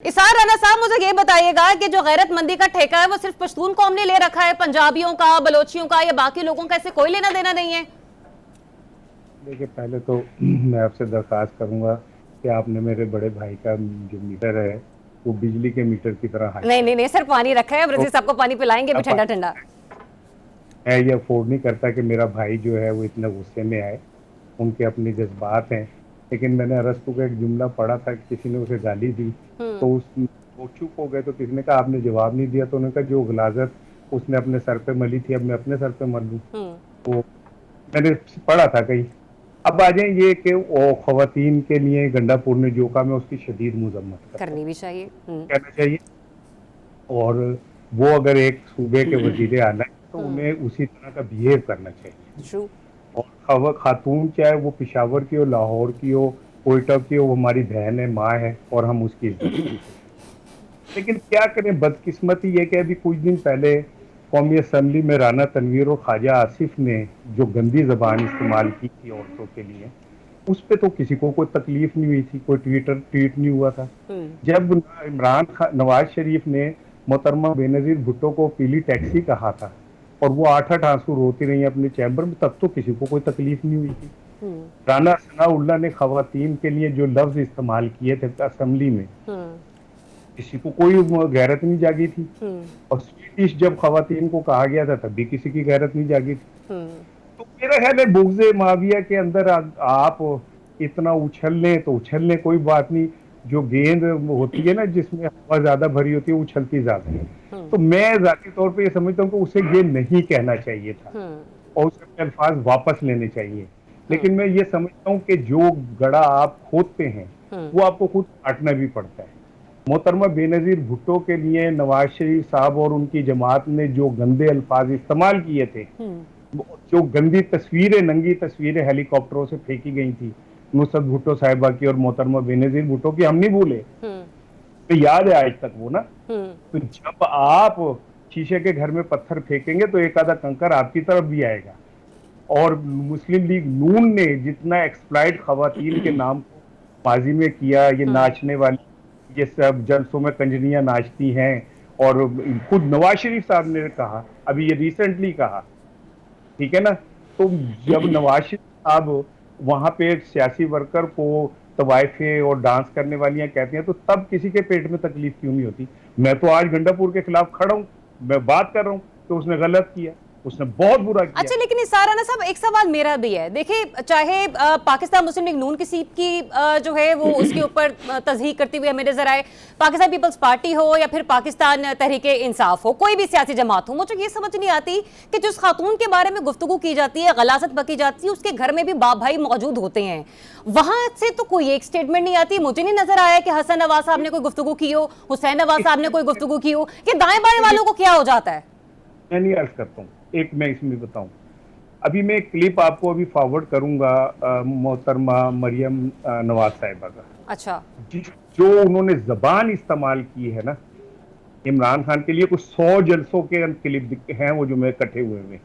इसार राना साहब, मुझे ये बताइएगा कि जो गैरतमंदी का ठेका है वो सिर्फ पश्तून कौम ने ले रखा है, पंजाबियों का, बलोचियों का या बाकी लोगों का इससे कोई लेना देना नहीं है? देखिए, पहले तो मैं आपसे दरख्वास्त करूंगा कि आपने मेरे बड़े भाई का जो मीटर है वो बिजली के मीटर की तरह हाई नहीं नहीं नहीं सर, पानी रखा है, ब्रजी साहब को पानी पिलाएंगे भी ठंडा ठंडा। मैं ये अफोर्ड नहीं करता कि मेरा भाई जो है वो इतना गुस्से में आए। उनके अपने जज्बात हैं। लेकिन मैंने अरस्तु का एक जुमला पढ़ा था कि किसी ने उसे गाली दी तो वो चुप हो गए, तो किसी ने कहा आपने जवाब नहीं दिया, तो उन्होंने कहा जो गलाजत उसने अपने सर पे मली थी अब मैं अपने सर पे मल लूं। तो मैंने पढ़ा था कहीं। अब आ जाए ये कि वो खवातीन के लिए गंडापुर ने जो काम है उसकी शदीद मजम्मत करनी भी चाहिए, कहना चाहिए। और वो अगर एक सूबे के वजीरे आला है तो उन्हें उसी तरह का बिहेव करना चाहिए। और खातून चाहे वो पिशावर की हो, लाहौर की हो, कोयटा की हो, वो हमारी बहन है, माँ है और हम उसकी इज्जत। लेकिन क्या करें, बदकिस्मती ये कि अभी कुछ दिन पहले कौमी असम्बली में राना तनवीर और ख्वाजा आसिफ ने जो गंदी जबान इस्तेमाल की थी औरतों के लिए, उस पे तो किसी को कोई तकलीफ नहीं हुई थी, कोई ट्वीट नहीं हुआ था। जब नवाज शरीफ ने मोहतरमा बेनजीर भुट्टो को पीली टैक्सी कहा था और वो 8-8 आंसू रोती रही अपने चैम्बर में, तब तो किसी को कोई तकलीफ नहीं हुई थी। राना सनाउल्लाह ने खवातीन के लिए जो लफ्ज इस्तेमाल किए थे असेंबली में, किसी को कोई गैरत नहीं जागी थी। और स्वीटिश जब खवातीन को कहा गया था तब भी किसी की गैरत नहीं जागी थी। तो मेरा ख्याल है बुग़्ज़े माविया के अंदर आप इतना उछल लें तो उछल लें, कोई बात नहीं। जो गेंद होती है ना जिसमें हवा ज्यादा भरी होती है, उछलती ज्यादा है। तो मैं जाती तौर पे ये समझता हूँ कि उसे ये नहीं कहना चाहिए था और उसे अपने अल्फाज वापस लेने चाहिए। लेकिन मैं ये समझता हूँ कि जो गड़ा आप खोदते हैं वो आपको खुद काटना भी पड़ता है। मोहतरमा बेनजीर भुट्टो के लिए नवाज शरीफ साहब और उनकी जमात ने जो गंदे अल्फाज इस्तेमाल किए थे, जो गंदी तस्वीरें, नंगी तस्वीरें हेलीकॉप्टरों से फेंकी गई थी नुसरत भुट्टो साहिबा की और मोहतरमा बेनजीर भुट्टो की, हम नहीं भूले, तो याद है आज तक वो ना। तो जब आप शीशे के घर में पत्थर फेंकेंगे तो एक आधा कंकर आपकी तरफ भी आएगा। और मुस्लिम लीग नून ने जितना एक्सप्लॉइट खवातीन के नाम को माजी में किया, ये नाचने वाली, ये सब जलसों में कंजरियां नाचती हैं, और खुद नवाज शरीफ साहब ने कहा, अभी ये रिसेंटली कहा, ठीक है ना। तो जब नवाज शरीफ साहब वहां पे सियासी वर्कर को तवाइफे और डांस करने वालियां कहती हैं तो तब किसी के पेट में तकलीफ क्यों नहीं होती? मैं तो आज गंडापुर के खिलाफ खड़ा हूं, मैं बात कर रहा हूं कि उसने गलत किया, उसने बहुत बुरा किया। अच्छा, लेकिन इसार राना साहब, एक सवाल मेरा भी है। देखिए, चाहे पाकिस्तान मुस्लिम लीग नून की सीट की जो है वो उसके ऊपर तस्दीक करती हुई हमें नजर आए, पाकिस्तान पीपल्स पार्टी हो या फिर पाकिस्तान तहरीके इंसाफ हो, कोई भी सियासी जमात हो, मुझे ये समझ नहीं आती कि जिस खातून के बारे में गुफ्तगू की जाती है, गलाजत बकी जाती है, उसके घर में भी बाप भाई मौजूद होते हैं, वहां से तो कोई एक स्टेटमेंट नहीं आती। मुझे नहीं नजर आया कि हसन नवाज साहब ने कोई गुफ्तगू की हो, हुसैन नवाज साहब ने कोई गुफ्तगू की हो, कि दाएं बाएं वालों को क्या हो जाता है? मैं नहीं अर्ज करता हूँ, एक मैं इसमें बताऊं। अभी मैं एक क्लिप आपको अभी फॉरवर्ड करूंगा मोहतरमा मरियम नवाज साहिबा का। अच्छा, जो उन्होंने जबान इस्तेमाल की है ना इमरान खान के लिए, कुछ 100 जलसों के क्लिप हैं वो जो मैं इकट्ठे हुए हैं,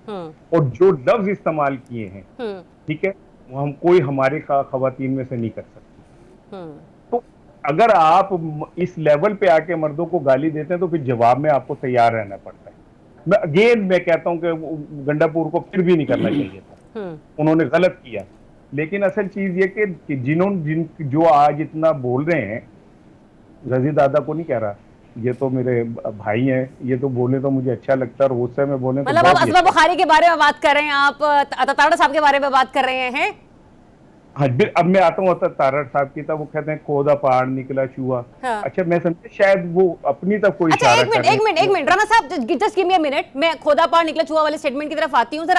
और जो लफ्ज इस्तेमाल किए हैं, ठीक है, वो हम कोई हमारे खवातीन में से नहीं कर सकते। तो अगर आप इस लेवल पे आके मर्दों को गाली देते हैं तो फिर जवाब में आपको तैयार रहना पड़ता है। मैं कहता हूं कि गंडापुर को फिर भी नहीं करना चाहिए था, उन्होंने गलत किया। लेकिन असल चीज ये कि जो आज इतना बोल रहे हैं, रजी दादा को नहीं कह रहा, ये तो मेरे भाई हैं, ये तो बोले तो मुझे अच्छा लगता है, और गुस्से में बोले तो मतलब आप असमा बुखारी के बारे में बात कर रहे हैं, आप अताताड़ा साहब के बारे में बात कर रहे हैं? हाँ, अब मैं आता हूँ तारड़ साहब की, तब वो कहते हैं खोदा पहाड़ निकला चूहा। हाँ। अच्छा, मैं समझे शायद वो अपनी तब कोई अच्छा, एक मिनट राना साहब, just give me a minute, मैं खोदा पहाड़ निकला चूहा वाले स्टेटमेंट की तरफ आती हूँ।